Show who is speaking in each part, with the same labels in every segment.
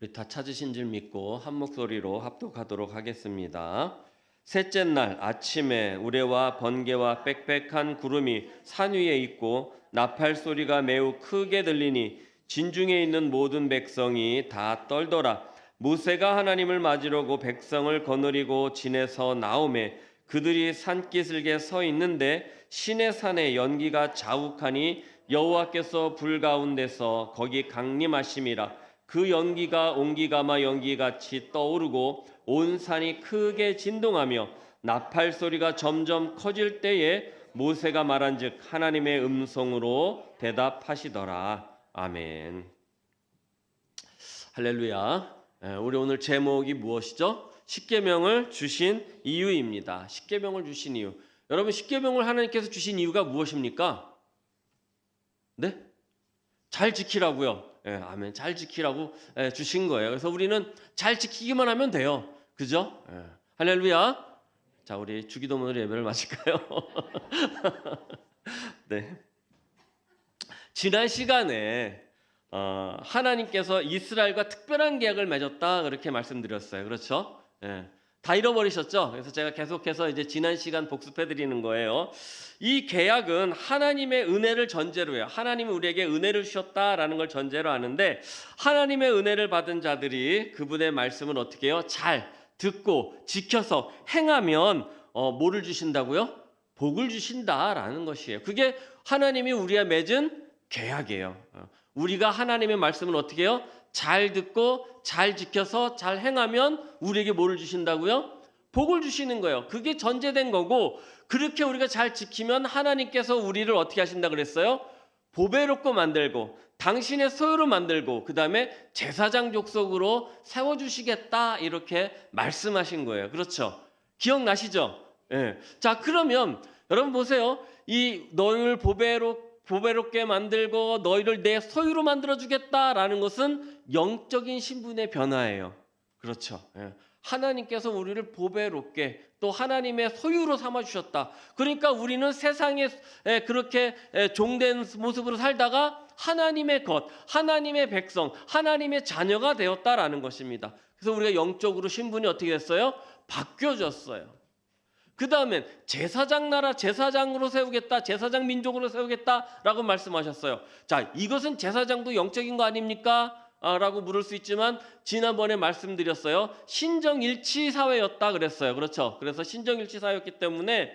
Speaker 1: 우리 다 찾으신 줄 믿고 한 목소리로 합독하도록 하겠습니다. 셋째 날 아침에 우레와 번개와 빽빽한 구름이 산 위에 있고 나팔 소리가 매우 크게 들리니 진중에 있는 모든 백성이 다 떨더라. 모세가 하나님을 맞으려고 백성을 거느리고 진에서 나오매 그들이 산기슭에 서 있는데 시내 산에 연기가 자욱하니 여호와께서 불 가운데서 거기 강림하심이라. 그 연기가 옹기가마 연기같이 떠오르고 온 산이 크게 진동하며 나팔 소리가 점점 커질 때에 모세가 말한즉 하나님의 음성으로 대답하시더라. 아멘. 할렐루야. 우리 오늘 제목이 무엇이죠? 십계명을 주신 이유입니다. 십계명을 주신 이유. 여러분, 십계명을 하나님께서 주신 이유가 무엇입니까? 네? 잘 지키라고요. 아멘. 잘 지키라고 주신 거예요. 그래서 우리는 잘 지키기만 하면 돼요. 그죠? 할렐루야. 자, 우리 주기도문으로 예배를 마칠까요? 네. 지난 시간에 하나님께서 이스라엘과 특별한 계약을 맺었다 그렇게 말씀드렸어요. 그렇죠? 다 잃어버리셨죠? 그래서 제가 계속해서 이제 지난 시간 복습해 드리는 거예요. 이 계약은 하나님의 은혜를 전제로 해요. 하나님이 우리에게 은혜를 주셨다라는 걸 전제로 하는데, 하나님의 은혜를 받은 자들이 그분의 말씀을 어떻게 해요? 잘 듣고 지켜서 행하면 뭐를 주신다고요? 복을 주신다라는 것이에요. 그게 하나님이 우리와 맺은 계약이에요. 우리가 하나님의 말씀을 어떻게 해요? 잘 듣고 잘 지켜서 잘 행하면 우리에게 뭐를 주신다고요? 복을 주시는 거예요. 그게 전제된 거고, 그렇게 우리가 잘 지키면 하나님께서 우리를 어떻게 하신다 그랬어요? 보배롭고 만들고 당신의 소유로 만들고 그 다음에 제사장 족속으로 세워주시겠다 이렇게 말씀하신 거예요. 그렇죠? 기억나시죠? 자, 그러면 여러분 보세요. 이 너희를 보배롭게 만들고 너희를 내 소유로 만들어주겠다라는 것은 영적인 신분의 변화예요. 그렇죠? 하나님께서 우리를 보배롭게 또 하나님의 소유로 삼아주셨다. 그러니까 우리는 세상에 그렇게 종된 모습으로 살다가 하나님의 것, 하나님의 백성, 하나님의 자녀가 되었다라는 것입니다. 그래서 우리가 영적으로 신분이 어떻게 됐어요? 바뀌어졌어요. 그 다음엔 제사장 나라, 제사장으로 세우겠다, 제사장 민족으로 세우겠다라고 말씀하셨어요. 자, 이것은 제사장도 영적인 거 아닙니까? 라고 물을 수 있지만 지난번에 말씀드렸어요. 신정일치 사회였다 그랬어요. 그렇죠? 그래서 신정일치 사회였기 때문에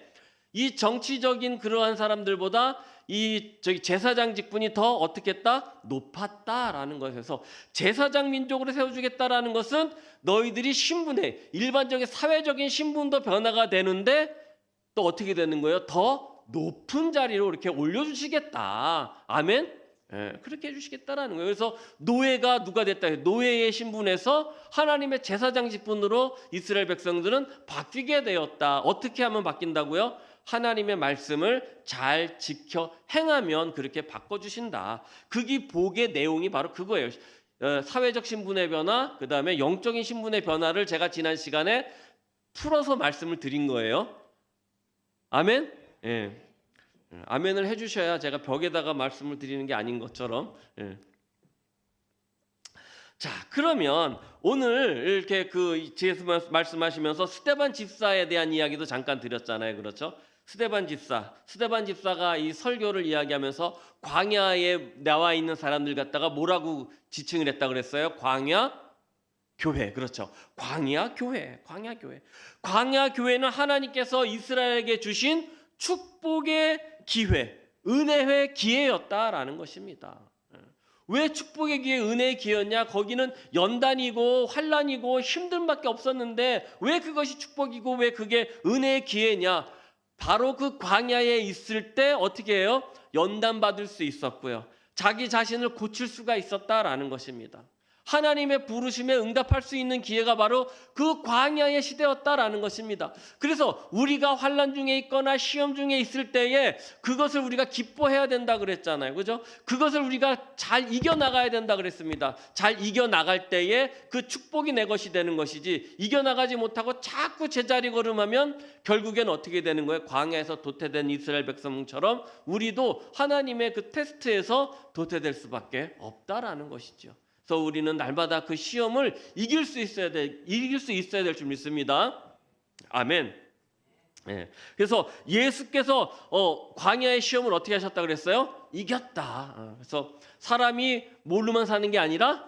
Speaker 1: 이 정치적인 그러한 사람들보다 이 제사장 직분이 더 어떻게 했다? 높았다라는 것에서 제사장 민족으로 세워주겠다라는 것은 너희들이 신분에 일반적인 사회적인 신분도 변화가 되는데 또 어떻게 되는 거예요? 더 높은 자리로 이렇게 올려주시겠다. 아멘? 그렇게 해주시겠다라는 거예요. 그래서 노예가 누가 됐다? 노예의 신분에서 하나님의 제사장 직분으로 이스라엘 백성들은 바뀌게 되었다. 어떻게 하면 바뀐다고요? 하나님의 말씀을 잘 지켜 행하면 그렇게 바꿔주신다. 그게 복의 내용이 바로 그거예요. 사회적 신분의 변화, 그 다음에 영적인 신분의 변화를 제가 지난 시간에 풀어서 말씀을 드린 거예요. 아멘? 아멘을 해주셔야 제가 벽에다가 말씀을 드리는 게 아닌 것처럼. 자, 그러면 오늘 이렇게 그 제수 말씀하시면서 스데반 집사에 대한 이야기도 잠깐 드렸잖아요. 그렇죠? 스데반 집사가 이 설교를 이야기하면서 광야에 나와 있는 사람들 갖다가 뭐라고 지칭을 했다 그랬어요? 광야 교회. 그렇죠? 광야 교회. 광야 교회는 하나님께서 이스라엘에게 주신 축복의 기회, 은혜의 기회였다라는 것입니다. 왜 축복의 기회, 은혜의 기회였냐? 거기는 연단이고 환난이고 힘듦밖에 없었는데 왜 그것이 축복이고 왜 그게 은혜의 기회냐? 바로 그 광야에 있을 때 어떻게 해요? 연단받을 수 있었고요. 자기 자신을 고칠 수가 있었다라는 것입니다. 하나님의 부르심에 응답할 수 있는 기회가 바로 그 광야의 시대였다라는 것입니다. 그래서 우리가 환난 중에 있거나 시험 중에 있을 때에 그것을 우리가 기뻐해야 된다 그랬잖아요. 그죠? 그것을 우리가 잘 이겨나가야 된다 그랬습니다. 잘 이겨나갈 때에 그 축복이 내 것이 되는 것이지, 이겨나가지 못하고 자꾸 제자리 걸음하면 결국엔 어떻게 되는 거예요? 광야에서 도태된 이스라엘 백성처럼 우리도 하나님의 그 테스트에서 도태될 수밖에 없다라는 것이죠. 그래서 우리는 날마다 그 시험을 이길 수 있어야 될 줄 믿습니다. 아멘. 예. 그래서 예수께서 광야의 시험을 어떻게 하셨다 그랬어요? 이겼다. 그래서 사람이 뭘로만 사는 게 아니라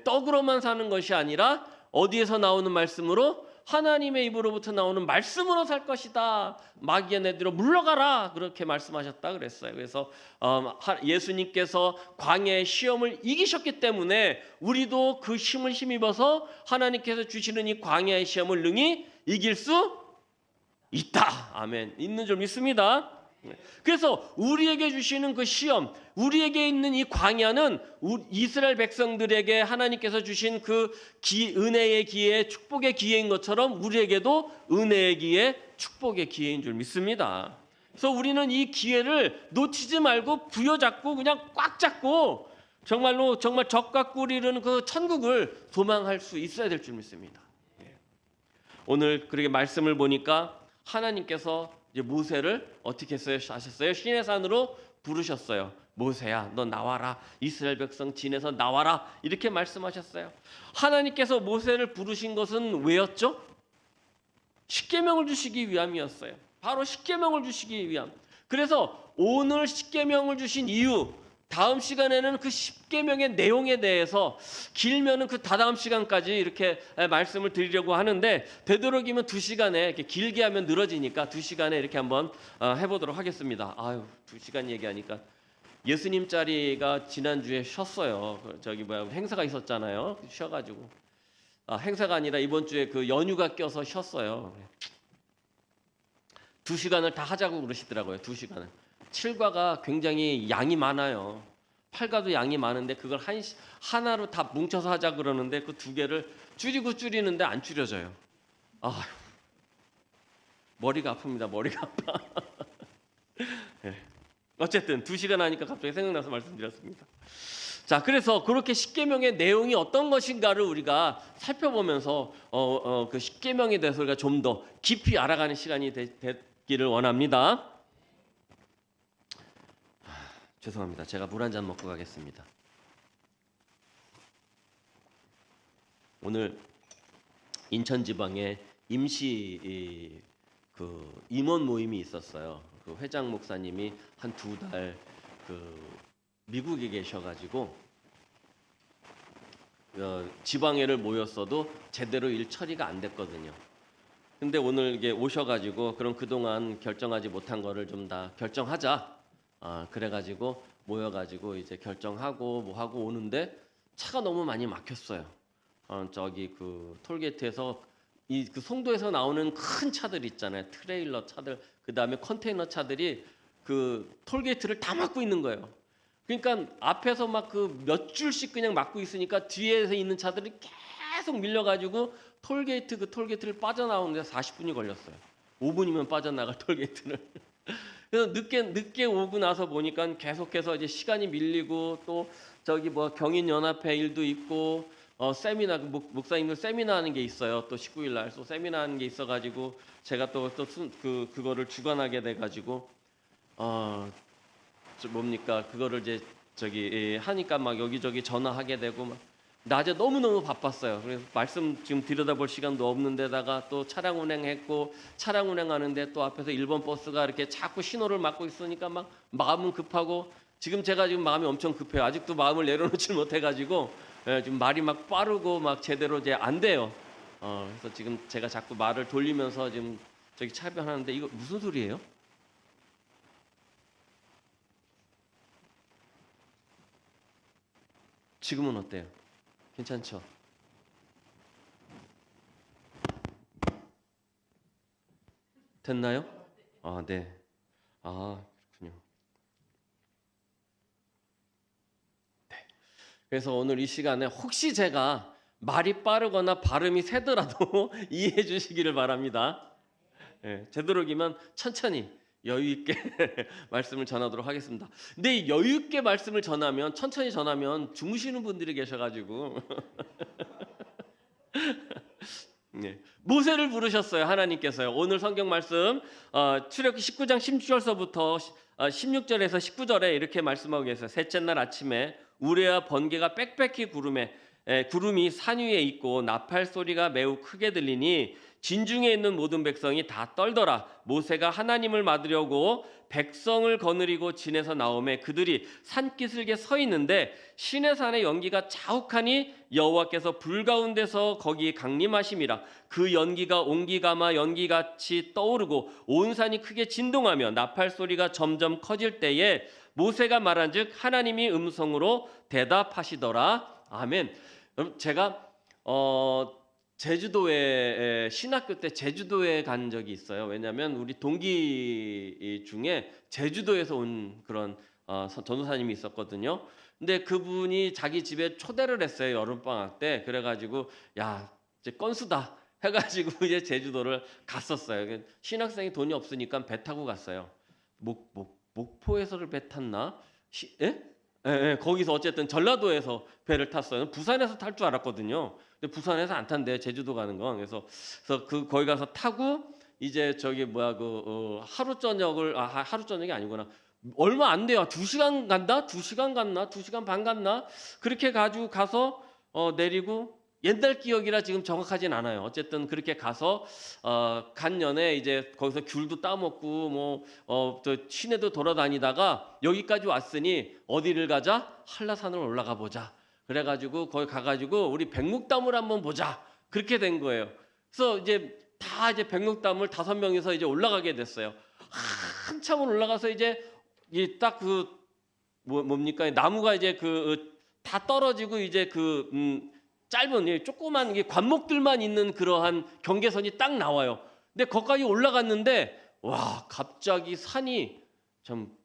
Speaker 1: 떡으로만 사는 것이 아니라 어디에서 나오는 말씀으로? 하나님의 입으로부터 나오는 말씀으로 살 것이다. 마귀의 내들어 물러가라. 그렇게 말씀하셨다 그랬어요. 그래서 예수님께서 광야의 시험을 이기셨기 때문에 우리도 그 힘을 힘입어서 하나님께서 주시는 이 광야의 시험을 능히 이길 수 있다. 아멘. 있는 줄 믿습니다. 그래서 우리에게 주시는 그 시험, 우리에게 있는 이 광야는 이스라엘 백성들에게 하나님께서 주신 그 은혜의 기회, 축복의 기회인 것처럼 우리에게도 은혜의 기회, 축복의 기회인 줄 믿습니다. 그래서 우리는 이 기회를 놓치지 말고 부여잡고 그냥 꽉 잡고 정말 적과 꿀 이루는 그 천국을 소망할 수 있어야 될 줄 믿습니다. 오늘 그렇게 말씀을 보니까 하나님께서 이제 모세를 어떻게 하셨어요? 시내 산으로 부르셨어요. 모세야, 너 나와라. 이스라엘 백성 진에서 나와라. 이렇게 말씀하셨어요. 하나님께서 모세를 부르신 것은 왜였죠? 십계명을 주시기 위함이었어요. 바로 십계명을 주시기 위함. 그래서 오늘 십계명을 주신 이유, 다음 시간에는 그 십계명의 내용에 대해서 길면은 그 다다음 시간까지 이렇게 말씀을 드리려고 하는데 되도록이면 2시간에 이렇게 길게 하면 늘어지니까 2시간에 이렇게 한번 해보도록 하겠습니다. 2시간 얘기하니까 예수님 자리가 지난주에 쉬었어요. 행사가 있었잖아요. 쉬어가지고 행사가 아니라 이번 주에 그 연휴가 껴서 쉬었어요. 2시간을 다 하자고 그러시더라고요. 2시간을. 7과가 굉장히 양이 많아요. 8과도 양이 많은데 그걸 하나로 다 뭉쳐서 하자 그러는데 그 2개를 줄이는데 안 줄여져요. 머리가 아픕니다. 머리가 아파. 네. 어쨌든 2시간 하니까 갑자기 생각나서 말씀드렸습니다. 자, 그래서 그렇게 십계명의 내용이 어떤 것인가를 우리가 살펴보면서 그 십계명에 대해서 우리가 좀 더 깊이 알아가는 시간이 되기를 원합니다. 죄송합니다. 제가 물 한 잔 먹고 가겠습니다. 오늘 인천지방에 임시 그 임원 모임이 있었어요. 그 회장 목사님이 한 2달 미국에 계셔가지고 지방회를 모였어도 제대로 일 처리가 안 됐거든요. 근데 오늘 이게 오셔가지고 그럼 그동안 결정하지 못한 거를 좀 다 결정하자. 그래가지고 모여가지고 이제 결정하고 뭐 하고 오는데 차가 너무 많이 막혔어요. 저기 그 톨게이트에서 그 송도에서 나오는 큰 차들 있잖아요. 트레일러 차들, 그 다음에 컨테이너 차들이 그 톨게이트를 다 막고 있는 거예요. 그러니까 앞에서 막 그 몇 줄씩 그냥 막고 있으니까 뒤에서 있는 차들이 계속 밀려가지고 톨게이트를 빠져나오는데 40분이 걸렸어요. 5분이면 빠져나갈 톨게이트를. 그래서 늦게 오고 나서 보니까 계속해서 이제 시간이 밀리고 또 저기 경인연합회 일도 있고 세미나 목사님들 세미나 하는 게 있어요. 또 19일 날 또 세미나 하는 게 있어가지고 제가 또 그거를 주관하게 돼가지고 그거를 이제 하니까 막 여기저기 전화하게 되고 막 낮에 너무너무 바빴어요. 그래서 말씀 지금 들여다볼 시간도 없는데다가 또 차량 운행했고 차량 운행하는데 또 앞에서 1번 버스가 이렇게 자꾸 신호를 막고 있으니까 막 마음은 급하고 지금 마음이 엄청 급해요. 아직도 마음을 내려놓지 못해가지고 지금 말이 막 빠르고 막 제대로 이제 안 돼요. 그래서 지금 제가 자꾸 말을 돌리면서 지금 차변하는데 이거 무슨 소리예요? 지금은 어때요? 괜찮죠? 됐나요? 네. 그렇군요. 네. 그래서 오늘 이 시간에 혹시 제가 말이 빠르거나 발음이 세더라도 이해해 주시기를 바랍니다. 네, 되도록이면 천천히 여유 있게 말씀을 전하도록 하겠습니다. 근데 여유 있게 말씀을 천천히 전하면 주무시는 분들이 계셔가지고 네. 모세를 부르셨어요. 하나님께서요. 오늘 성경 말씀 출애굽기 19장 16절서부터 16절에서 19절에 이렇게 말씀하고 계세요. 셋째 날 아침에 우레와 번개가 빽빽히 구름이 산 위에 있고 나팔 소리가 매우 크게 들리니 진중에 있는 모든 백성이 다 떨더라. 모세가 하나님을 받으려고 백성을 거느리고 진에서 나오매 그들이 산기슭에 서 있는데 시내산의 연기가 자욱하니 여호와께서 불 가운데서 거기 강림하심이라. 그 연기가 옹기가마 연기같이 떠오르고 온 산이 크게 진동하며 나팔 소리가 점점 커질 때에 모세가 말한즉 하나님이 음성으로 대답하시더라. 아멘. 제가 제주도에 신학교 때 제주도에 간 적이 있어요. 왜냐하면 우리 동기 중에 제주도에서 온 그런 전도사님이 있었거든요. 근데 그분이 자기 집에 초대를 했어요. 여름방학 때. 그래가지고 야 이제 건수다 해가지고 이제 제주도를 갔었어요. 신학생이 돈이 없으니까 배 타고 갔어요. 목포에서를 배 탔나? 예? 예, 거기서 어쨌든 전라도에서 배를 탔어요. 부산에서 탈 줄 알았거든요. 근데 부산에서 안 탄대. 제주도 가는 건. 그래서 거기 가서 타고 이제 저기 하루 저녁이 아니구나. 얼마 안 돼요. 2시간 간다? 2시간 갔나? 2시간 반 갔나? 그렇게 가지고 가서 내리고 옛날 기억이라 지금 정확하진 않아요. 어쨌든 그렇게 가서 간 년에 이제 거기서 귤도 따먹고 또 시내도 돌아다니다가 여기까지 왔으니 어디를 가자? 한라산을 올라가 보자. 그래가지고 거기 가가지고 우리 백록담을 한번 보자. 그렇게 된 거예요. 그래서 이제 백록담을 5명이서 이제 올라가게 됐어요. 한참을 올라가서 이제 딱 뭡니까? 나무가 이제 다 떨어지고 이제 짧은 조그만 관목들만 있는 그러한 경계선이 딱 나와요. 근데 거기까지 올라갔는데 와 갑자기 산이 참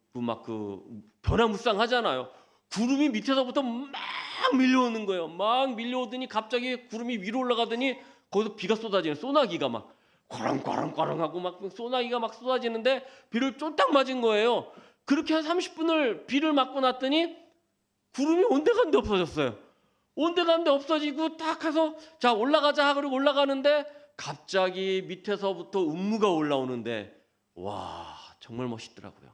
Speaker 1: 변화무쌍하잖아요. 구름이 밑에서부터 막 밀려오는 거예요. 막 밀려오더니 갑자기 구름이 위로 올라가더니 거기서 비가 쏟아지는 소나기가 막 꽈랑꽈랑꽈랑하고 막 소나기가 막 쏟아지는데 비를 쫄딱 맞은 거예요. 그렇게 한 30분을 비를 맞고 났더니 구름이 온데간데 없어졌어요. 온데간데 없어지고 딱 해서 자 올라가자 그러고 올라가는데 갑자기 밑에서부터 운무가 올라오는데 와 정말 멋있더라고요.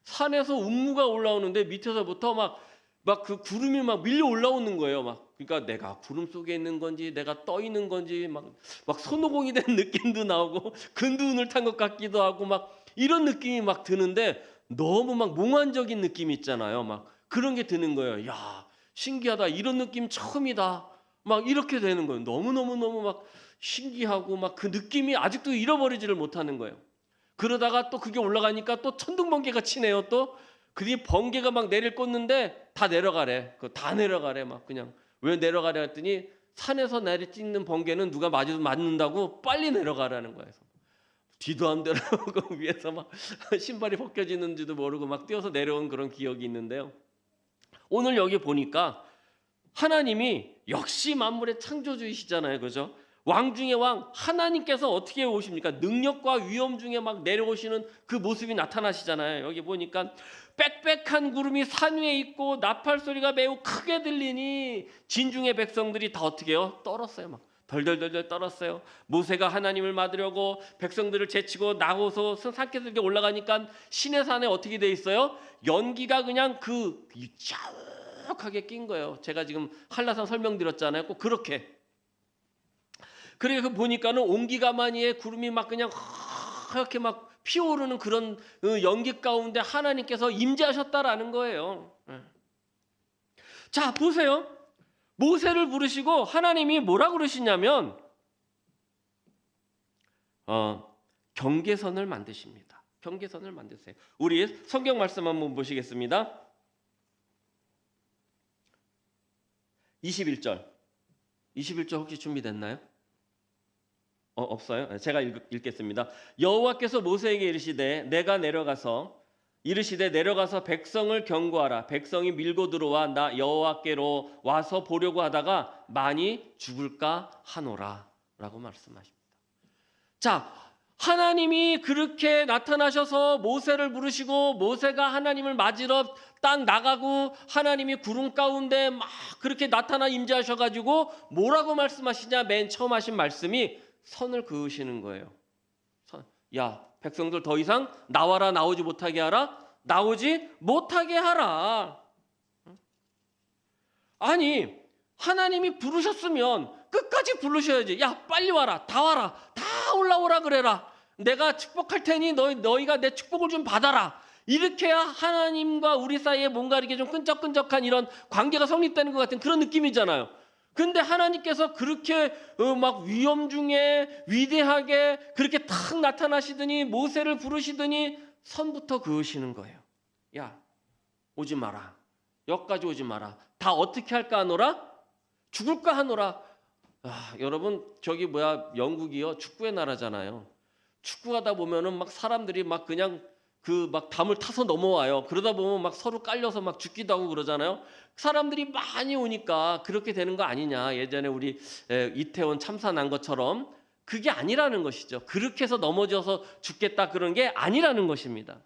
Speaker 1: 산에서 운무가 올라오는데 밑에서부터 막 그 구름이 막 밀려 올라오는 거예요. 그러니까 내가 구름 속에 있는 건지 내가 떠 있는 건지 막 손오공이 된 느낌도 나오고 근두운을 탄 것 같기도 하고 막 이런 느낌이 막 드는데 너무 막 몽환적인 느낌 있잖아요. 막 그런 게 드는 거예요. 야 신기하다. 이런 느낌 처음이다. 막 이렇게 되는 거예요. 너무 막 신기하고 막 그 느낌이 아직도 잃어버리지를 못하는 거예요. 그러다가 또 그게 올라가니까 또 천둥번개가 치네요. 또 그게 번개가 막 내릴 꽂는데 다 내려가래. 다 내려가래. 막 그냥 왜 내려가래 했더니 산에서 내리찍는 번개는 누가 맞는다고 빨리 내려가라는 거예요. 뒤도 안 돌아보고 위에서 막 신발이 벗겨지는지도 모르고 막 뛰어서 내려온 그런 기억이 있는데요. 오늘 여기 보니까 하나님이 역시 만물의 창조주이시잖아요. 그죠? 왕 중의 왕 하나님께서 어떻게 오십니까? 능력과 위엄 중에 막 내려오시는 그 모습이 나타나시잖아요. 여기 보니까 빽빽한 구름이 산 위에 있고 나팔 소리가 매우 크게 들리니 진중의 백성들이 다 어떻게 해요? 떨었어요. 막 덜덜덜덜 떨었어요. 모세가 하나님을 받으려고 백성들을 제치고 나고서 산기슭에 올라가니까 시내산에 어떻게 돼 있어요? 연기가 그냥 자욱하게 낀 거예요. 제가 지금 한라산 설명드렸잖아요. 꼭 그렇게. 그래서 보니까는 옹기가마니에 구름이 막 그냥 이렇게 막 피어오르는 그런 연기 가운데 하나님께서 임재하셨다라는 거예요. 자, 보세요. 모세를 부르시고 하나님이 뭐라 그러시냐면 경계선을 만드십니다. 경계선을 만드세요. 우리 성경 말씀 한번 보시겠습니다. 21절 혹시 준비됐나요? 없어요? 제가 읽겠습니다. 여호와께서 모세에게 이르시되 내려가서 백성을 경고하라. 백성이 밀고 들어와 나 여호와께로 와서 보려고 하다가 많이 죽을까 하노라 라고 말씀하십니다. 자, 하나님이 그렇게 나타나셔서 모세를 부르시고 모세가 하나님을 맞으러 딱 나가고 하나님이 구름 가운데 막 그렇게 나타나 임재하셔가지고 뭐라고 말씀하시냐? 맨 처음 하신 말씀이 선을 그으시는 거예요. 야, 백성들 더 이상 나와라. 나오지 못하게 하라. 나오지 못하게 하라. 아니, 하나님이 부르셨으면 끝까지 부르셔야지. 야, 빨리 와라. 다 와라. 다 올라오라 그래라. 내가 축복할 테니 너희가 내 축복을 좀 받아라. 이렇게 해야 하나님과 우리 사이에 뭔가 이렇게 좀 끈적끈적한 이런 관계가 성립되는 것 같은 그런 느낌이잖아요. 근데 하나님께서 그렇게 막 위험 중에 위대하게 그렇게 탁 나타나시더니 모세를 부르시더니 선부터 그으시는 거예요. 야, 오지 마라. 여기까지 오지 마라. 다 어떻게 할까 하노라? 죽을까 하노라. 여러분, 저기 영국이요, 축구의 나라잖아요. 축구하다 보면은 막 사람들이 막 그냥 막 담을 타서 넘어와요. 그러다 보면 막 서로 깔려서 막 죽기도 하고 그러잖아요. 사람들이 많이 오니까 그렇게 되는 거 아니냐. 예전에 우리 이태원 참사 난 것처럼 그게 아니라는 것이죠. 그렇게 해서 넘어져서 죽겠다 그런 게 아니라는 것입니다.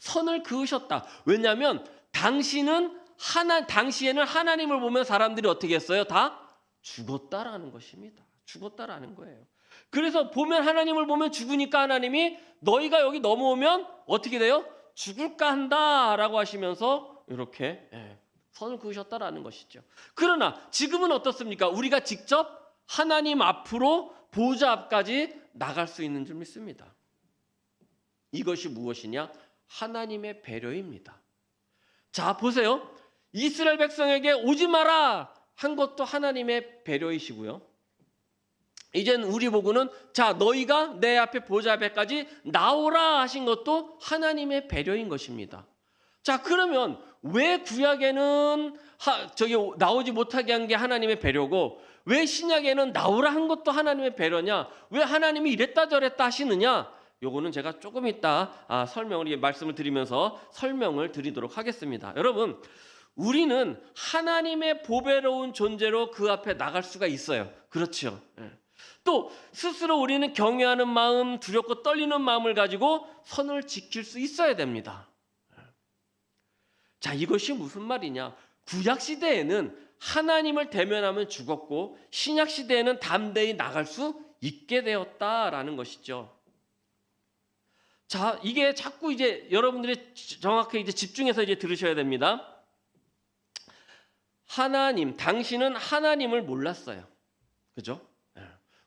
Speaker 1: 선을 그으셨다. 왜냐하면 당시에는 하나님을 보면 사람들이 어떻게 했어요? 다 죽었다라는 것입니다. 죽었다라는 거예요. 그래서 하나님을 보면 죽으니까 하나님이 너희가 여기 넘어오면 어떻게 돼요? 죽을까 한다라고 하시면서 이렇게 선을 그으셨다라는 것이죠. 그러나 지금은 어떻습니까? 우리가 직접 하나님 앞으로 보좌 앞까지 나갈 수 있는 줄 믿습니다. 이것이 무엇이냐? 하나님의 배려입니다. 자, 보세요. 이스라엘 백성에게 오지 마라 한 것도 하나님의 배려이시고요. 이젠 우리 보고는 자, 너희가 내 앞에 보좌 앞에까지 나오라 하신 것도 하나님의 배려인 것입니다. 자, 그러면 왜 구약에는 나오지 못하게 한 게 하나님의 배려고 왜 신약에는 나오라 한 것도 하나님의 배려냐? 왜 하나님이 이랬다 저랬다 하시느냐? 요거는 제가 조금 이따 말씀을 드리면서 설명을 드리도록 하겠습니다. 여러분, 우리는 하나님의 보배로운 존재로 그 앞에 나갈 수가 있어요. 그렇죠? 또 스스로 우리는 경외하는 마음, 두렵고 떨리는 마음을 가지고 선을 지킬 수 있어야 됩니다. 자, 이것이 무슨 말이냐? 구약 시대에는 하나님을 대면하면 죽었고 신약 시대에는 담대히 나갈 수 있게 되었다라는 것이죠. 자, 이게 자꾸 이제 여러분들이 정확히 이제 집중해서 이제 들으셔야 됩니다. 당신은 하나님을 몰랐어요. 그죠?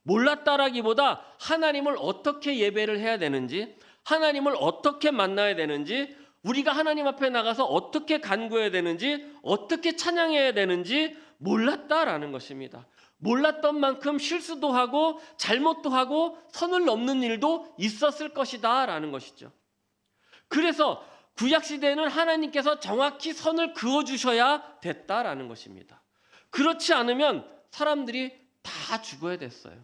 Speaker 1: 몰랐다라기보다 하나님을 어떻게 예배를 해야 되는지, 하나님을 어떻게 만나야 되는지, 우리가 하나님 앞에 나가서 어떻게 간구해야 되는지, 어떻게 찬양해야 되는지 몰랐다라는 것입니다. 몰랐던 만큼 실수도 하고 잘못도 하고 선을 넘는 일도 있었을 것이다 라는 것이죠. 그래서 구약시대에는 하나님께서 정확히 선을 그어주셔야 됐다라는 것입니다. 그렇지 않으면 사람들이 다 죽어야 됐어요.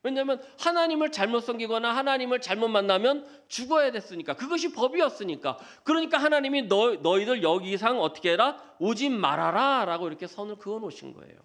Speaker 1: 왜냐하면 하나님을 잘못 섬기거나 하나님을 잘못 만나면 죽어야 됐으니까. 그것이 법이었으니까. 그러니까 하나님이 너희들 여기 이상 어떻게 해라? 오지 말아라 라고 이렇게 선을 그어놓으신 거예요.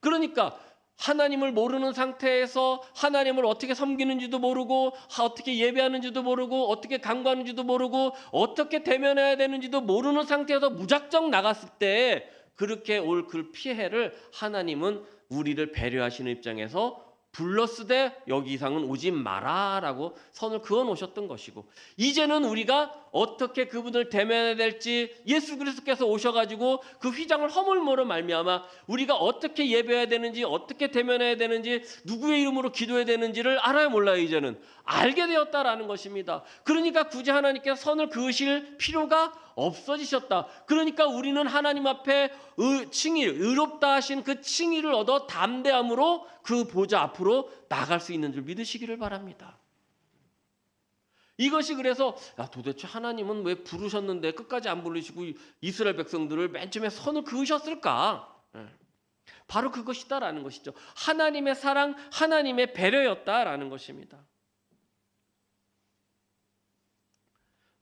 Speaker 1: 그러니까 하나님을 모르는 상태에서 하나님을 어떻게 섬기는지도 모르고 어떻게 예배하는지도 모르고 어떻게 간구하는지도 모르고 어떻게 대면해야 되는지도 모르는 상태에서 무작정 나갔을 때 그렇게 올 그 피해를 하나님은 우리를 배려하시는 입장에서 불렀으되 여기 이상은 오지 마라라고 선을 그어놓으셨던 것이고, 이제는 우리가 어떻게 그분을 대면해야 될지 예수 그리스도께서 오셔가지고 그 휘장을 허물므로 말미암아 우리가 어떻게 예배해야 되는지 어떻게 대면해야 되는지 누구의 이름으로 기도해야 되는지를 알아요 몰라요? 이제는 알게 되었다라는 것입니다. 그러니까 굳이 하나님께서 선을 그으실 필요가 없어지셨다. 그러니까 우리는 하나님 앞에 의롭다 하신 그 칭의를 얻어 담대함으로 그 보좌 앞으로 나갈 수 있는 줄 믿으시기를 바랍니다. 이것이 그래서 도대체 하나님은 왜 부르셨는데 끝까지 안 부르시고 이스라엘 백성들을 맨 처음에 선을 그으셨을까? 바로 그것이다라는 것이죠. 하나님의 사랑, 하나님의 배려였다라는 것입니다.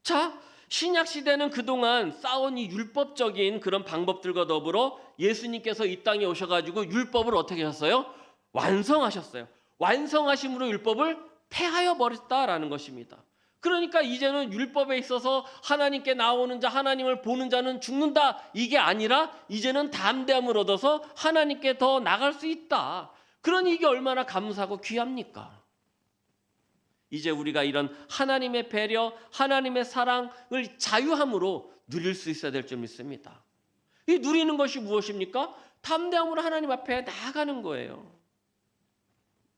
Speaker 1: 자, 신약 시대는 그동안 쌓은 이 율법적인 그런 방법들과 더불어 예수님께서 이 땅에 오셔가지고 율법을 어떻게 하셨어요? 완성하셨어요. 완성하심으로 율법을 폐하여 버렸다라는 것입니다. 그러니까 이제는 율법에 있어서 하나님께 나오는 자, 하나님을 보는 자는 죽는다, 이게 아니라 이제는 담대함을 얻어서 하나님께 더 나갈 수 있다. 그러니 이게 얼마나 감사하고 귀합니까? 이제 우리가 이런 하나님의 배려, 하나님의 사랑을 자유함으로 누릴 수 있어야 될 줄 믿습니다. 이 누리는 것이 무엇입니까? 담대함으로 하나님 앞에 나아가는 거예요.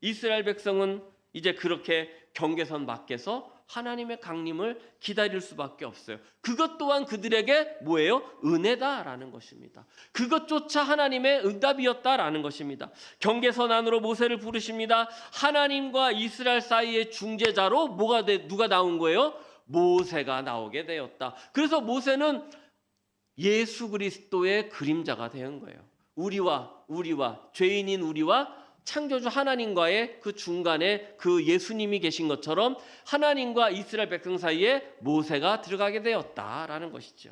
Speaker 1: 이스라엘 백성은 이제 그렇게 경계선 밖에서 하나님의 강림을 기다릴 수밖에 없어요. 그것 또한 그들에게 뭐예요? 은혜다라는 것입니다. 그것조차 하나님의 응답이었다라는 것입니다. 경계선 안으로 모세를 부르십니다. 하나님과 이스라엘 사이의 중재자로 누가 나온 거예요? 모세가 나오게 되었다. 그래서 모세는 예수 그리스도의 그림자가 된 거예요. 우리와 죄인인 우리와 창조주 하나님과의 그 중간에 그 예수님이 계신 것처럼 하나님과 이스라엘 백성 사이에 모세가 들어가게 되었다라는 것이죠.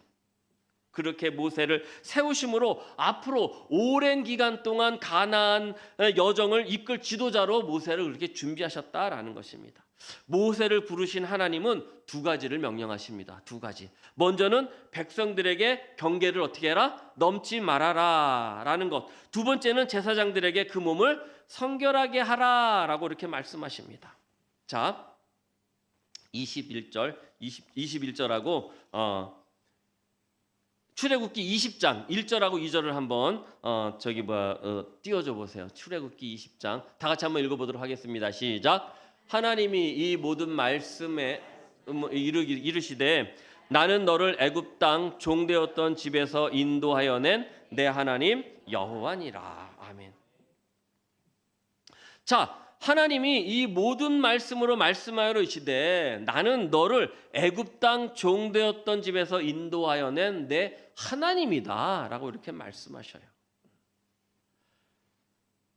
Speaker 1: 그렇게 모세를 세우심으로 앞으로 오랜 기간 동안 가나안 여정을 이끌 지도자로 모세를 그렇게 준비하셨다라는 것입니다. 모세를 부르신 하나님은 두 가지를 명령하십니다. 두 가지. 먼저는 백성들에게 경계를 어떻게 해라? 넘지 말아라 라는 것. 두 번째는 제사장들에게 그 몸을 성결하게 하라 라고 이렇게 말씀하십니다. 자, 21절하고 출애굽기 20장 1절하고 2절을 한번 띄워줘 보세요. 출애굽기 20장 다 같이 한번 읽어보도록 하겠습니다. 시작. 하나님이 이 모든 말씀에 이르시되 나는 너를 애굽 땅 종되었던 집에서 인도하여 낸 내 하나님 여호와니라. 아멘. 자, 하나님이 이 모든 말씀으로 말씀하여 이르시되 나는 너를 애굽 땅 종되었던 집에서 인도하여 낸 내 하나님이다 라고 이렇게 말씀하셔요.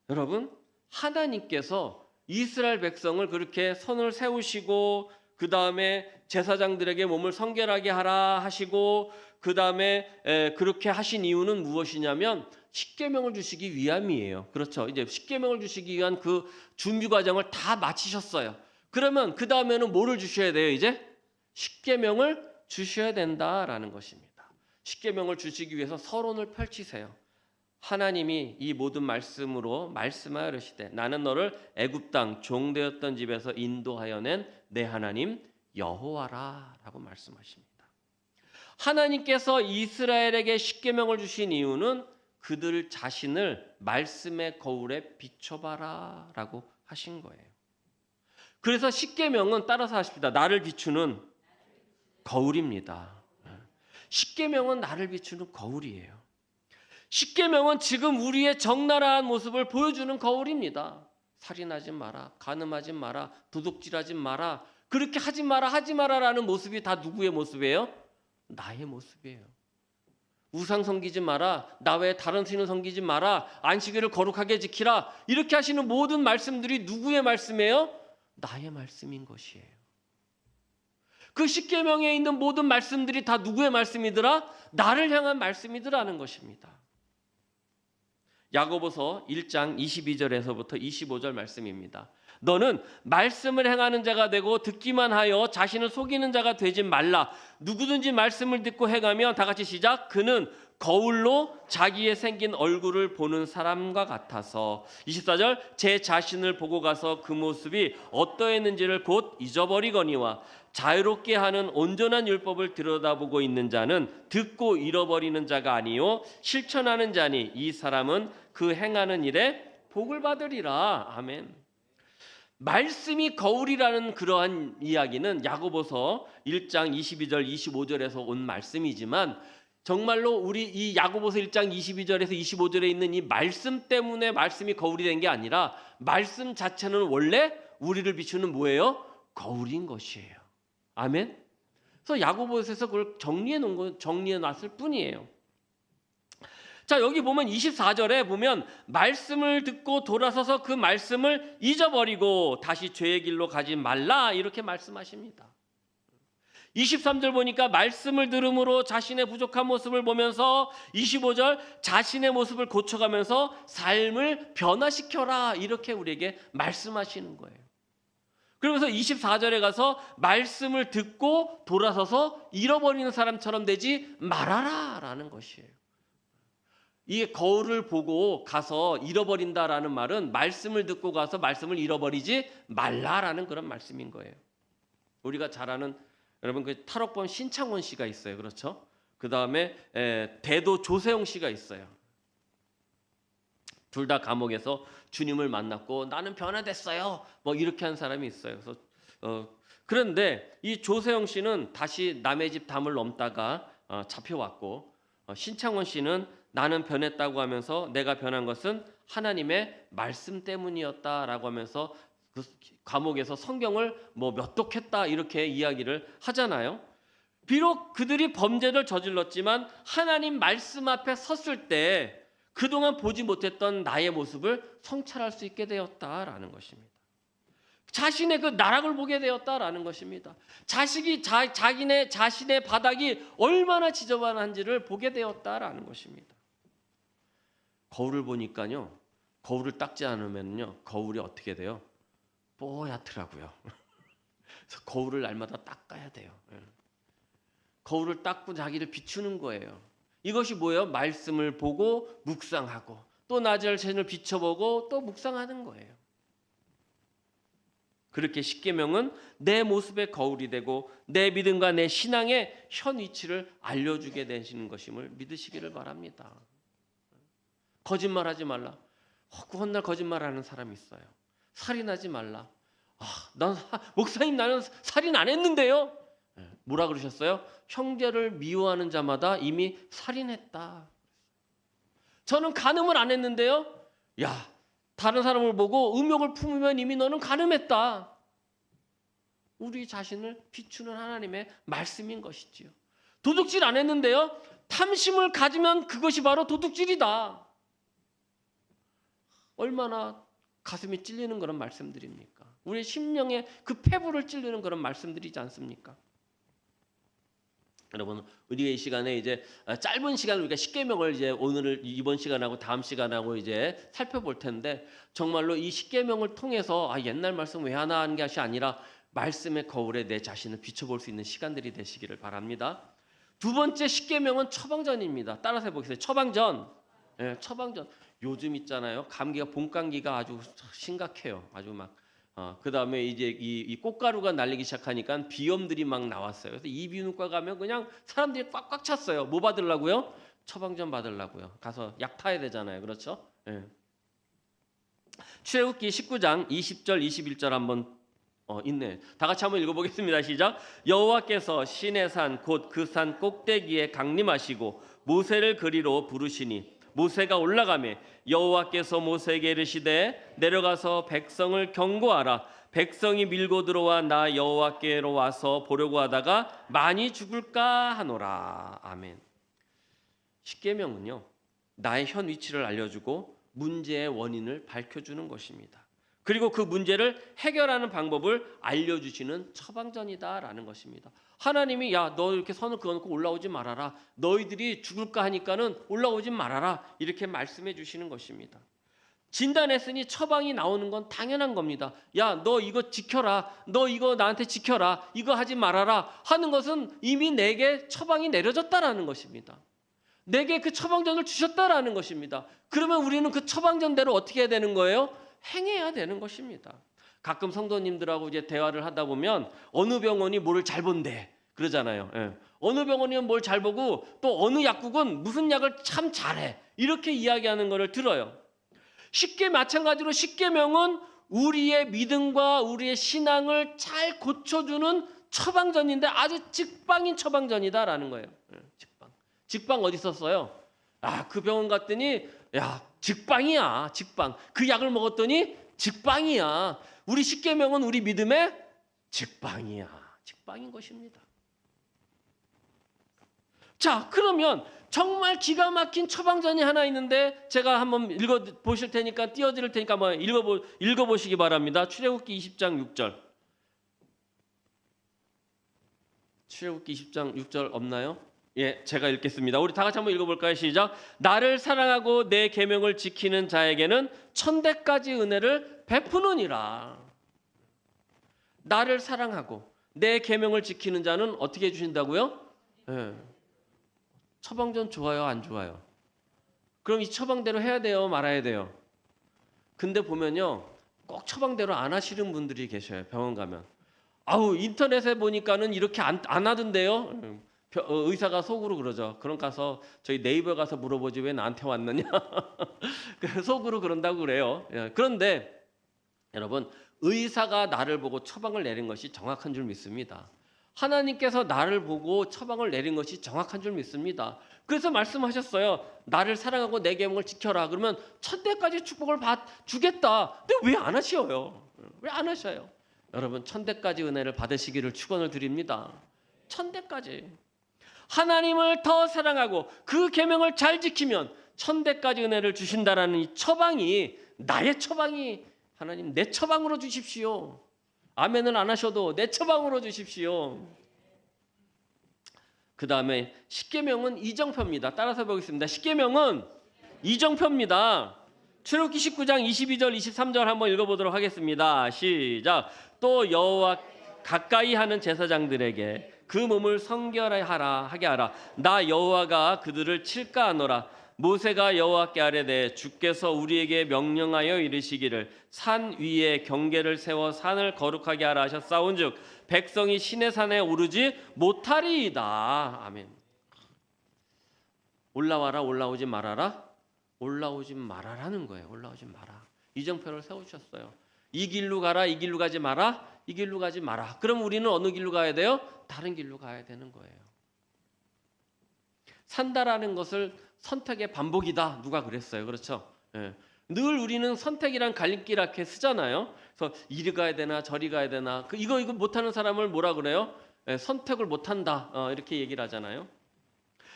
Speaker 1: 여러분, 하나님께서 이스라엘 백성을 그렇게 선을 세우시고 그 다음에 제사장들에게 몸을 성결하게 하라 하시고 그 다음에 그렇게 하신 이유는 무엇이냐면 십계명을 주시기 위함이에요. 그렇죠. 이제 십계명을 주시기 위한 그 준비 과정을 다 마치셨어요. 그러면 그 다음에는 뭐를 주셔야 돼요? 이제 십계명을 주셔야 된다라는 것입니다. 십계명을 주시기 위해서 서론을 펼치세요. 하나님이 이 모든 말씀으로 말씀하여 이르시되 나는 너를 애굽 땅 종되었던 집에서 인도하여 낸 내 하나님 여호와라 라고 말씀하십니다. 하나님께서 이스라엘에게 십계명을 주신 이유는 그들 자신을 말씀의 거울에 비춰봐라 라고 하신 거예요. 그래서 십계명은 따라서 하십니다. 나를 비추는 거울입니다. 십계명은 나를 비추는 거울이에요. 십계명은 지금 우리의 적나라한 모습을 보여주는 거울입니다. 살인하지 마라, 간음하지 마라, 도둑질하지 마라, 그렇게 하지 마라라는 모습이 다 누구의 모습이에요? 나의 모습이에요. 우상 섬기지 마라, 나 외에 다른 신을 섬기지 마라, 안식일을 거룩하게 지키라, 이렇게 하시는 모든 말씀들이 누구의 말씀이에요? 나의 말씀인 것이에요. 그 십계명에 있는 모든 말씀들이 다 누구의 말씀이더라? 나를 향한 말씀이더라는 것입니다. 야고보서 1장 22절에서부터 25절 말씀입니다. 너는 말씀을 행하는 자가 되고 듣기만 하여 자신을 속이는 자가 되지 말라. 누구든지 말씀을 듣고 행하면 다 같이 시작. 그는 거울로 자기의 생긴 얼굴을 보는 사람과 같아서 24절 제 자신을 보고 가서 그 모습이 어떠했는지를 곧 잊어버리거니와 자유롭게 하는 온전한 율법을 들여다보고 있는 자는 듣고 잃어버리는 자가 아니요 실천하는 자니 이 사람은 그 행하는 일에 복을 받으리라. 아멘. 말씀이 거울이라는 그러한 이야기는 야고보서 1장 22절 25절에서 온 말씀이지만 정말로 우리 이 야고보서 1장 22절에서 25절에 있는 이 말씀 때문에 말씀이 거울이 된 게 아니라 말씀 자체는 원래 우리를 비추는 뭐예요? 거울인 것이에요. 아멘. 그래서 야고보서에서 그걸 정리해 놨을 뿐이에요. 자, 여기 보면 24절에 보면 말씀을 듣고 돌아서서 그 말씀을 잊어버리고 다시 죄의 길로 가지 말라 이렇게 말씀하십니다. 23절 보니까 말씀을 들음으로 자신의 부족한 모습을 보면서 25절 자신의 모습을 고쳐가면서 삶을 변화시켜라 이렇게 우리에게 말씀하시는 거예요. 그러면서 24절에 가서 말씀을 듣고 돌아서서 잃어버리는 사람처럼 되지 말아라 라는 것이에요. 이게 거울을 보고 가서 잃어버린다라는 말은 말씀을 듣고 가서 말씀을 잃어버리지 말라라는 그런 말씀인 거예요. 우리가 잘 아는 여러분 그 탈옥범 신창원 씨가 있어요. 그렇죠? 그다음에 대도 조세영 씨가 있어요. 둘 다 감옥에서 주님을 만났고 나는 변화됐어요. 뭐 이렇게 한 사람이 있어요. 그래서 그런데 이 조세영 씨는 다시 남의 집 담을 넘다가 잡혀왔고, 신창원 씨는 나는 변했다고 하면서 내가 변한 것은 하나님의 말씀 때문이었다라고 하면서 그 감옥에서 성경을 뭐 몇 독했다 이렇게 이야기를 하잖아요. 비록 그들이 범죄를 저질렀지만 하나님 말씀 앞에 섰을 때 그동안 보지 못했던 나의 모습을 성찰할 수 있게 되었다라는 것입니다. 자신의 그 나락을 보게 되었다라는 것입니다. 자신의 바닥이 얼마나 지저분한지를 보게 되었다라는 것입니다. 거울을 보니까요, 거울을 닦지 않으면요, 거울이 어떻게 돼요? 뽀얗더라고요. 그래서 거울을 날마다 닦아야 돼요. 거울을 닦고 자기를 비추는 거예요. 이것이 뭐예요? 말씀을 보고 묵상하고 또 나 자신을 비춰보고 또 묵상하는 거예요. 그렇게 십계명은 내 모습의 거울이 되고 내 믿음과 내 신앙의 현 위치를 알려주게 되시는 것임을 믿으시기를 바랍니다. 거짓말하지 말라. 헛날 거짓말하는 사람이 있어요. 살인하지 말라. 목사님 나는 살인 안 했는데요. 뭐라 그러셨어요? 형제를 미워하는 자마다 이미 살인했다. 저는 간음을 안 했는데요. 야, 다른 사람을 보고 음욕을 품으면 이미 너는 간음했다. 우리 자신을 비추는 하나님의 말씀인 것이지요. 도둑질 안 했는데요. 탐심을 가지면 그것이 바로 도둑질이다. 얼마나 가슴이 찔리는 그런 말씀들입니까? 우리 심령의 그 폐부를 찔리는 그런 말씀들이지 않습니까? 여러분, 우리의 이 시간에 이제 짧은 시간 우리가 십계명을 이제 오늘 이번 시간하고 다음 시간하고 이제 살펴볼 텐데, 정말로 이 십계명을 통해서 옛날 말씀 왜 하나 하는 것이 아니라 말씀의 거울에 내 자신을 비춰볼 수 있는 시간들이 되시기를 바랍니다. 두 번째 십계명은 처방전입니다. 따라서 해보겠습니다. 처방전. 처방전. 요즘 있잖아요. 감기가 봄 감기가 아주 심각해요. 아주 막. 그 다음에 이제 이 꽃가루가 날리기 시작하니까 비염들이 막 나왔어요. 그래서 이비인후과 가면 그냥 사람들이 꽉꽉 찼어요. 뭐 받으려고요? 처방전 받으려고요. 가서 약 타야 되잖아요. 그렇죠? 출애굽기 19장 20절 21절 한번 있네. 다 같이 한번 읽어보겠습니다. 시작. 여호와께서 시내산 곧 그 산 꼭대기에 강림하시고 모세를 그리로 부르시니 모세가 올라가매 여호와께서 모세에게 이르시되 내려가서 백성을 경고하라. 백성이 밀고 들어와 나 여호와께로 와서 보려고 하다가 많이 죽을까 하노라. 아멘. 십계명은요, 나의 현 위치를 알려주고 문제의 원인을 밝혀주는 것입니다. 그리고 그 문제를 해결하는 방법을 알려주시는 처방전이다라는 것입니다. 하나님이 너 이렇게 선을 그어놓고 올라오지 말아라. 너희들이 죽을까 하니까는 올라오지 말아라. 이렇게 말씀해 주시는 것입니다. 진단했으니 처방이 나오는 건 당연한 겁니다. 너 이거 지켜라. 너 이거 나한테 지켜라. 이거 하지 말아라. 하는 것은 이미 내게 처방이 내려졌다라는 것입니다. 내게 그 처방전을 주셨다라는 것입니다. 그러면 우리는 그 처방전대로 어떻게 해야 되는 거예요? 행해야 되는 것입니다. 가끔 성도님들하고 이제 대화를 하다 보면 어느 병원이 뭐를 잘 본대 그러잖아요. 어느 병원이면 뭘 잘 보고 또 어느 약국은 무슨 약을 참 잘해 이렇게 이야기하는 것을 들어요. 쉽게 마찬가지로 십계명은 우리의 믿음과 우리의 신앙을 잘 고쳐주는 처방전인데 아주 직방인 처방전이다라는 거예요. 직방 어디 있었어요? 그 병원 갔더니 직방이야. 직방. 그 약을 먹었더니 직방이야. 우리 십계명은 우리 믿음의 직방이야. 직방인 것입니다. 자, 그러면 정말 기가 막힌 처방전이 하나 있는데 제가 한번 읽어보실 테니까 띄워드릴 테니까 한번 읽어보시기 바랍니다. 출애굽기 20장 6절. 출애굽기 20장 6절 없나요? 제가 읽겠습니다. 우리 다 같이 한번 읽어볼까요? 시작. 나를 사랑하고 내 계명을 지키는 자에게는 천대까지 은혜를 베푸느니라. 나를 사랑하고 내 계명을 지키는 자는 어떻게 해주신다고요? 처방전 좋아요, 안 좋아요? 그럼 이 처방대로 해야 돼요, 말아야 돼요? 근데 보면요, 꼭 처방대로 안 하시는 분들이 계셔요. 병원 가면 인터넷에 보니까는 이렇게 안 하던데요. 의사가 속으로 그러죠. 그럼 가서 저희 네이버 가서 물어보지 왜 나한테 왔느냐. 속으로 그런다고 그래요. 그런데 여러분, 의사가 나를 보고 처방을 내린 것이 정확한 줄 믿습니다. 하나님께서 나를 보고 처방을 내린 것이 정확한 줄 믿습니다. 그래서 말씀하셨어요. 나를 사랑하고 내 계명을 지켜라. 그러면 천대까지 축복을 주겠다. 근데 왜 안 하셔요? 왜 안 하셔요? 여러분, 천대까지 은혜를 받으시기를 축원을 드립니다. 천대까지. 하나님을 더 사랑하고 그 계명을 잘 지키면 천대까지 은혜를 주신다라는 이 처방이, 나의 처방이, 하나님 내 처방으로 주십시오. 아멘을 안 하셔도 내 처방으로 주십시오. 그 다음에 십계명은 이정표입니다. 따라서 보겠습니다. 십계명은 이정표입니다. 출애굽기 19장 22절 23절 한번 읽어보도록 하겠습니다. 시작. 또 여호와 가까이 하는 제사장들에게 그 몸을 성결하게 하라. 나 여호와가 그들을 칠까 하노라. 모세가 여호와께 아뢰되 주께서 우리에게 명령하여 이르시기를 산 위에 경계를 세워 산을 거룩하게 하라 하셨사온즉 백성이 신의 산에 오르지 못하리이다. 아멘. 올라와라, 올라오지 말아라. 올라오지 말아라는 거예요. 올라오지 마라. 이정표를 세우셨어요. 이 길로 가라, 이 길로 가지 마라, 이 길로 가지 마라. 그럼 우리는 어느 길로 가야 돼요? 다른 길로 가야 되는 거예요. 산다라는 것을 선택의 반복이다. 누가 그랬어요? 그렇죠? 예. 늘 우리는 선택이란 갈림길 앞에 쓰잖아요. 그래서 이리 가야 되나 저리 가야 되나. 이거 못하는 사람을 뭐라 그래요? 예, 선택을 못한다. 이렇게 얘기를 하잖아요.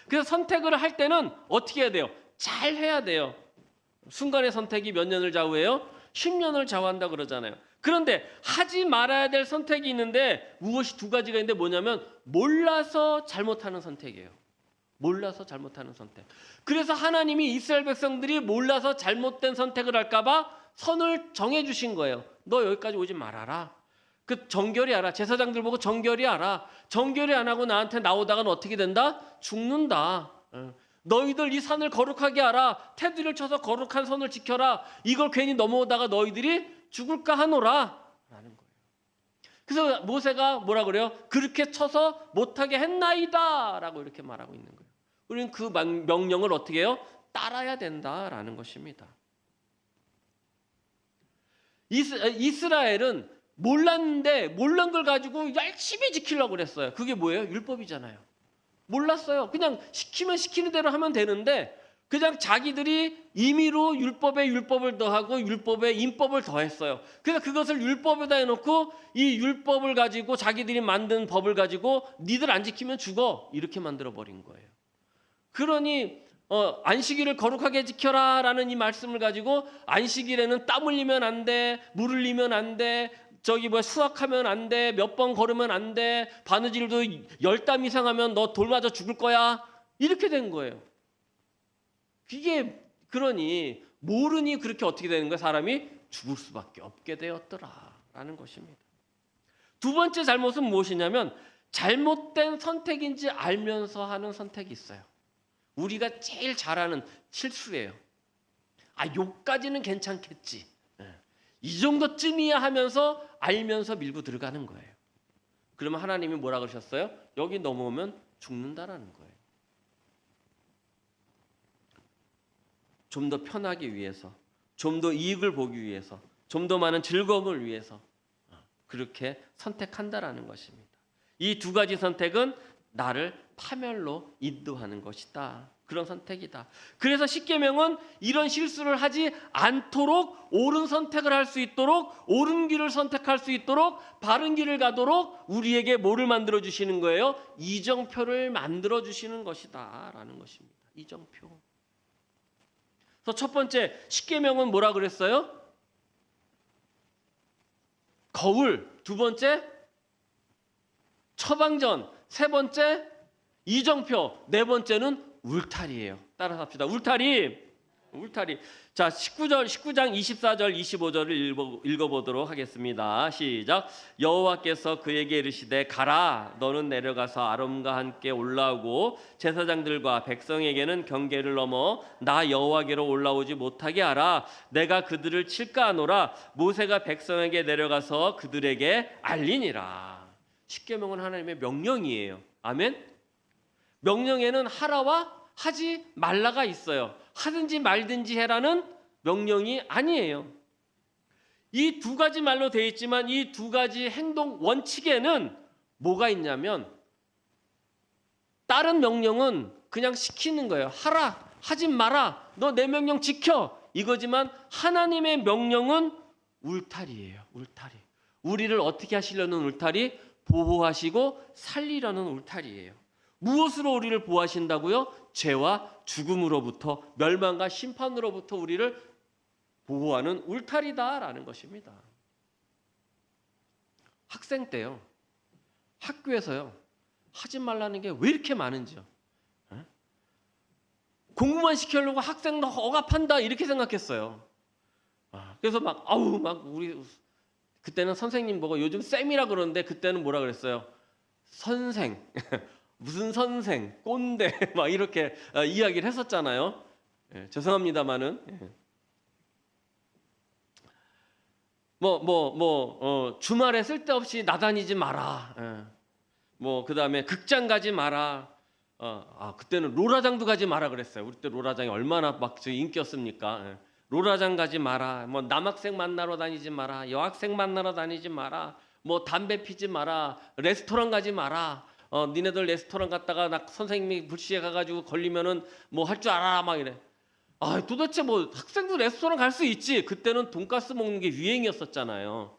Speaker 1: 그래서 선택을 할 때는 어떻게 해야 돼요? 잘 해야 돼요. 순간의 선택이 몇 년을 좌우해요? 10년을 좌우한다 그러잖아요. 그런데 하지 말아야 될 선택이 있는데 무엇이 두 가지가 있는데 뭐냐면 몰라서 잘못하는 선택이에요. 몰라서 잘못하는 선택. 그래서 하나님이 이스라엘 백성들이 몰라서 잘못된 선택을 할까봐 선을 정해주신 거예요. 너 여기까지 오지 말아라. 그 정결히 하라. 제사장들 보고 정결히 하라. 정결히 안 하고 나한테 나오다가는 어떻게 된다? 죽는다. 너희들 이 산을 거룩하게 하라. 테두리를 쳐서 거룩한 선을 지켜라. 이걸 괜히 넘어오다가 너희들이 죽을까 하노라. 라는 거예요. 그래서 모세가 뭐라 그래요? 그렇게 쳐서 못하게 했나이다. 라고 이렇게 말하고 있는 거예요. 우리는 그 명령을 어떻게 해요? 따라야 된다라는 것입니다. 이스라엘은 몰랐는데 몰란 걸 가지고 열심히 지키려고 그랬어요. 그게 뭐예요? 율법이잖아요. 몰랐어요. 그냥 시키면 시키는 대로 하면 되는데 그냥 자기들이 임의로 율법에 율법을 더하고 율법에 임법을 더했어요. 그래서 그것을 율법에다 해놓고 이 율법을 가지고 자기들이 만든 법을 가지고 니들 안 지키면 죽어 이렇게 만들어버린 거예요. 그러니 안식일을 거룩하게 지켜라 라는 이 말씀을 가지고 안식일에는 땀 흘리면 안 돼, 물 흘리면 안 돼, 수학하면 안 돼, 몇 번 걸으면 안 돼, 바느질도 10땀 이상 하면 너 돌 맞아 죽을 거야. 이렇게 된 거예요. 이게 그러니 모르니 그렇게 어떻게 되는 거예요? 사람이 죽을 수밖에 없게 되었더라라는 것입니다. 두 번째 잘못은 무엇이냐면 잘못된 선택인지 알면서 하는 선택이 있어요. 우리가 제일 잘하는 실수예요. 요까지는 괜찮겠지. 이 정도쯤이야 하면서 알면서 밀고 들어가는 거예요. 그러면 하나님이 뭐라 그러셨어요? 여기 넘어오면 죽는다라는 거예요. 좀 더 편하기 위해서, 좀 더 이익을 보기 위해서, 좀 더 많은 즐거움을 위해서 그렇게 선택한다라는 것입니다. 이 두 가지 선택은 나를 파멸로 인도하는 것이다. 그런 선택이다. 그래서 십계명은 이런 실수를 하지 않도록 옳은 선택을 할 수 있도록 옳은 길을 선택할 수 있도록 바른 길을 가도록 우리에게 뭐를 만들어 주시는 거예요? 이정표를 만들어 주시는 것이다 라는 것입니다. 이정표. 그래서 첫 번째 십계명은 뭐라 그랬어요? 거울. 두 번째 처방전. 세 번째 이정표. 네 번째는 울타리예요. 따라서 합시다. 울타리. 자, 19장 24절 25절을 읽어보도록 하겠습니다. 시작. 여호와께서 그에게 이르시되 가라. 너는 내려가서 아론과 함께 올라오고 제사장들과 백성에게는 경계를 넘어 나 여호와께로 올라오지 못하게 하라. 내가 그들을 칠까 하노라. 모세가 백성에게 내려가서 그들에게 알리니라. 십계명은 하나님의 명령이에요. 아멘. 명령에는 하라와 하지 말라가 있어요. 하든지 말든지 해라는 명령이 아니에요. 이 두 가지 말로 되어 있지만 이 두 가지 행동 원칙에는 뭐가 있냐면 다른 명령은 그냥 시키는 거예요. 하라, 하지 마라, 너 내 명령 지켜, 이거지만 하나님의 명령은 울타리예요. 울타리. 우리를 어떻게 하시려는 울타리? 보호하시고 살리려는 울타리예요. 무엇으로 우리를 보호하신다고요? 죄와 죽음으로부터, 멸망과 심판으로부터 우리를 보호하는 울타리다라는 것입니다. 학생 때요, 학교에서요, 하지 말라는 게 왜 이렇게 많은지요. 공부만 시키려고 학생도 억압한다 이렇게 생각했어요. 그래서 막 우리 그때는 선생님 보고, 요즘 쌤이라 그러는데 그때는 뭐라 그랬어요? 선생, 무슨 선생, 꼰대 막 이렇게 이야기를 했었잖아요. 죄송합니다만은 주말에 쓸데없이 나다니지 마라. 그다음에 극장 가지 마라. 그때는 롤화장도 가지 마라 그랬어요. 우리 때 롤화장이 얼마나 막 인기였습니까? 롤화장 가지 마라. 남학생 만나러 다니지 마라. 여학생 만나러 다니지 마라. 담배 피지 마라. 레스토랑 가지 마라. 니네들 레스토랑 갔다가 나 선생님이 불시에 가가지고 걸리면은 할 줄 알아 막 이래. 도대체 학생도 레스토랑 갈 수 있지. 그때는 돈가스 먹는 게 유행이었었잖아요.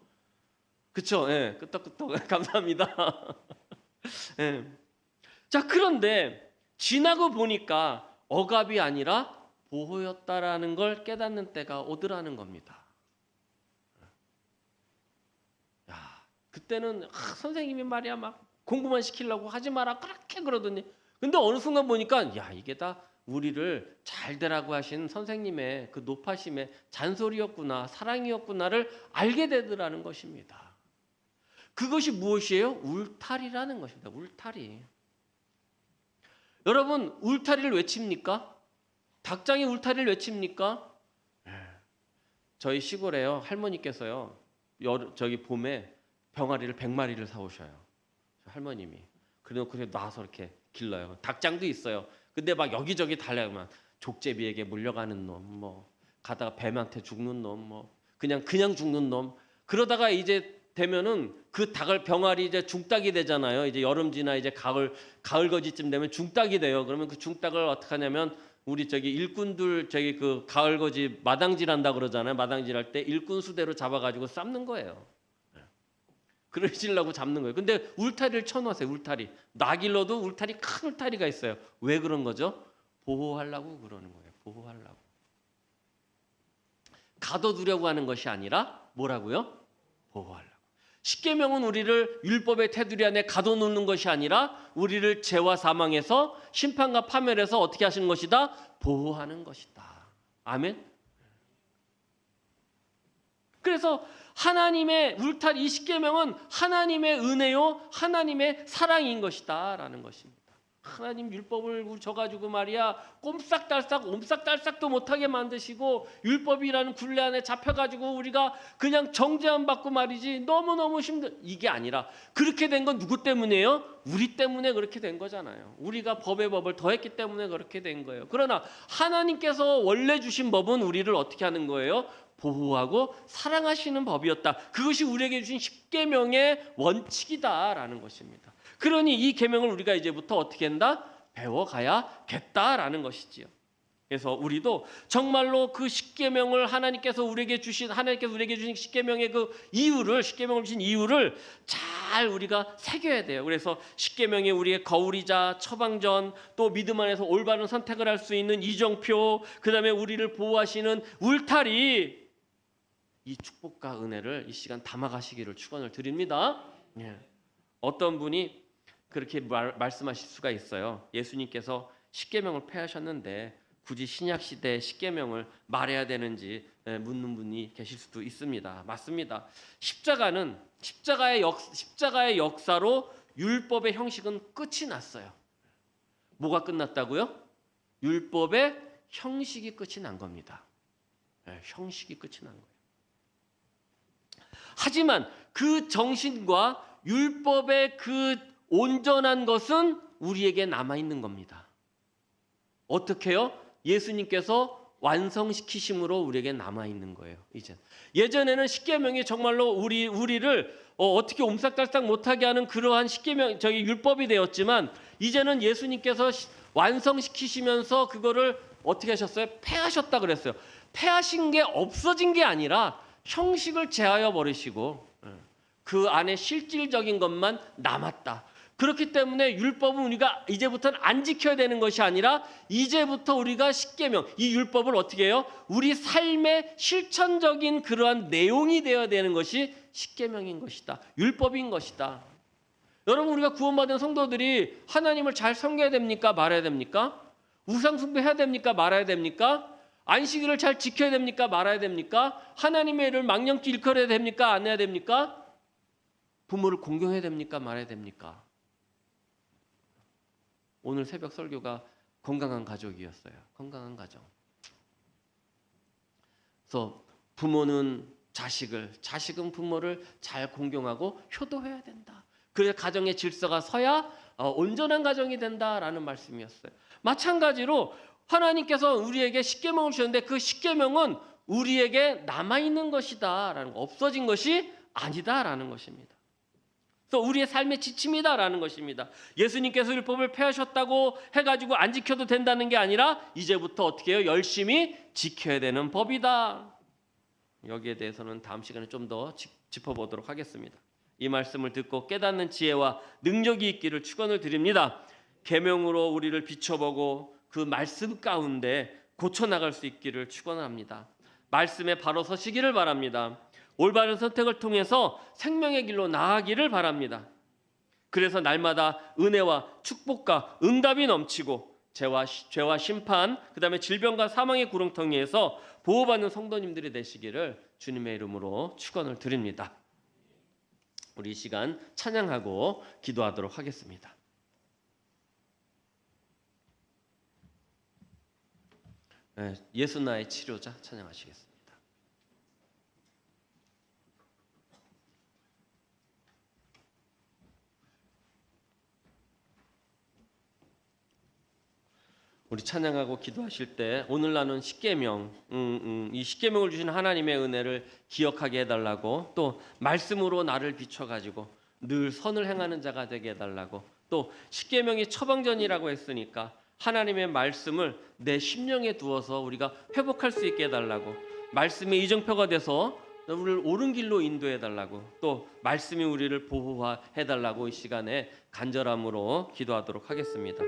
Speaker 1: 그쵸? 예, 끄떡끄떡 감사합니다. 예. 자, 그런데 지나고 보니까 억압이 아니라 보호였다라는 걸 깨닫는 때가 오더라는 겁니다. 그때는 선생님이 말이야 막 공부만 시키려고 하지 마라 그렇게 그러더니, 근데 어느 순간 보니까 이게 다 우리를 잘 되라고 하신 선생님의 그 높아심의 잔소리였구나, 사랑이었구나를 알게 되더라는 것입니다. 그것이 무엇이에요? 울타리라는 것입니다. 울타리. 여러분, 울타리를 외칩니까? 닭장이 울타리를 외칩니까? 저희 시골에요, 할머니께서요, 저기 봄에 병아리를 100마리를 사오셔요. 할머님이. 그래놓고 놔서 이렇게 길러요. 닭장도 있어요. 근데 막 여기저기 달려가면 족제비에게 물려가는 놈, 가다가 뱀한테 죽는 놈, 그냥 죽는 놈. 그러다가 이제 되면은 그 닭을 병아리 이제 중닭이 되잖아요. 이제 여름 지나 이제 가을 거지쯤 되면 중닭이 돼요. 그러면 그 중닭을 어떻게 하냐면 우리 저기 일꾼들 저기 그 가을 거지 마당질한다 그러잖아요. 마당질할 때 일꾼 수대로 잡아가지고 삶는 거예요. 그러시려고 잡는 거예요. 근데 울타리를 쳐놓으세요. 울타리. 나길러도 울타리, 큰 울타리가 있어요. 왜 그런 거죠? 보호하려고 그러는 거예요. 보호하려고. 가둬두려고 하는 것이 아니라 뭐라고요? 보호하려고. 십계명은 우리를 율법의 테두리 안에 가둬놓는 것이 아니라 우리를 죄와 사망에서 심판과 파멸에서 어떻게 하시는 것이다? 보호하는 것이다. 아멘. 그래서 하나님의 울타리, 이 십계명은 하나님의 은혜요, 하나님의 사랑인 것이다라는 것입니다. 하나님 율법을 져가지고 말이야 꼼싹달싹 옴싹달싹도 못하게 만드시고 율법이라는 굴레 안에 잡혀가지고 우리가 그냥 정죄안 받고 말이지 너무너무 힘든, 이게 아니라 그렇게 된 건 누구 때문이에요? 우리 때문에 그렇게 된 거잖아요. 우리가 법의 법을 더했기 때문에 그렇게 된 거예요. 그러나 하나님께서 원래 주신 법은 우리를 어떻게 하는 거예요? 보호하고 사랑하시는 법이었다. 그것이 우리에게 주신 십계명의 원칙이다라는 것입니다. 그러니 이 계명을 우리가 이제부터 어떻게 한다? 배워가야겠다라는 것이지요. 그래서 우리도 정말로 그 십계명을 하나님께서 우리에게 주신 십계명의 그 이유를, 십계명을 주신 이유를 잘 우리가 새겨야 돼요. 그래서 십계명이 우리의 거울이자 처방전, 또 믿음 안에서 올바른 선택을 할 수 있는 이정표, 그다음에 우리를 보호하시는 울타리, 이 축복과 은혜를 이 시간 담아가시기를 축원을 드립니다. 어떤 분이 그렇게 말씀하실 수가 있어요. 예수님께서 십계명을 폐하셨는데 굳이 신약 시대의 십계명을 말해야 되는지 묻는 분이 계실 수도 있습니다. 맞습니다. 십자가의 역사로 율법의 형식은 끝이 났어요. 뭐가 끝났다고요? 율법의 형식이 끝이 난 겁니다. 형식이 끝이 난 거예요. 하지만 그 정신과 율법의 그 온전한 것은 우리에게 남아 있는 겁니다. 어떻게요? 예수님께서 완성시키심으로 우리에게 남아 있는 거예요. 이제 예전에는 십계명이 정말로 우리를 어떻게 옴싹달싹 못하게 하는 그러한 십계명 율법이 되었지만 이제는 예수님께서 완성시키시면서 그거를 어떻게 하셨어요? 폐하셨다 그랬어요. 폐하신 게 없어진 게 아니라 형식을 제하여 버리시고 그 안에 실질적인 것만 남았다. 그렇기 때문에 율법은 우리가 이제부터는 안 지켜야 되는 것이 아니라 이제부터 우리가 십계명, 이 율법을 어떻게 해요? 우리 삶의 실천적인 그러한 내용이 되어야 되는 것이 십계명인 것이다. 율법인 것이다. 여러분, 우리가 구원받은 성도들이 하나님을 잘 섬겨야 됩니까? 말아야 됩니까? 우상 숭배해야 됩니까? 말아야 됩니까? 안식일을 잘 지켜야 됩니까? 말아야 됩니까? 하나님의 일을 망령기 일컬어야 됩니까? 안 해야 됩니까? 부모를 공경해야 됩니까? 말아야 됩니까? 오늘 새벽 설교가 건강한 가족이었어요. 건강한 가정. 그래서 부모는 자식을, 자식은 부모를 잘 공경하고 효도해야 된다. 그래야 가정의 질서가 서야 온전한 가정이 된다라는 말씀이었어요. 마찬가지로 하나님께서 우리에게 십계명을 주셨는데 그 십계명은 우리에게 남아있는 것이다라는 거, 없어진 것이 아니다라는 것입니다. 그래서 우리의 삶의 지침이다라는 것입니다. 예수님께서 율법을 폐하셨다고 해가지고 안 지켜도 된다는 게 아니라 이제부터 어떻게 해요? 열심히 지켜야 되는 법이다. 여기에 대해서는 다음 시간에 좀 더 짚어보도록 하겠습니다. 이 말씀을 듣고 깨닫는 지혜와 능력이 있기를 축원을 드립니다. 계명으로 우리를 비춰보고 그 말씀 가운데 고쳐나갈 수 있기를 축원합니다. 말씀에 바로 서시기를 바랍니다. 올바른 선택을 통해서 생명의 길로 나아가기를 바랍니다. 그래서 날마다 은혜와 축복과 응답이 넘치고 죄와 심판, 그 다음에 질병과 사망의 구렁텅이에서 보호받는 성도님들이 되시기를 주님의 이름으로 축원을 드립니다. 우리 이 시간 찬양하고 기도하도록 하겠습니다. 예수 나의 치료자 찬양하시겠습니다. 우리 찬양하고 기도하실 때 오늘 나눈 십계명, 이 십계명을 주신 하나님의 은혜를 기억하게 해달라고, 또 말씀으로 나를 비춰가지고 늘 선을 행하는 자가 되게 해달라고, 또 십계명이 처방전이라고 했으니까 하나님의 말씀을 내 심령에 두어서 우리가 회복할 수 있게 해달라고, 말씀의 이정표가 돼서 우리를 옳은 길로 인도해달라고, 또 말씀이 우리를 보호해달라고 이 시간에 간절함으로 기도하도록 하겠습니다.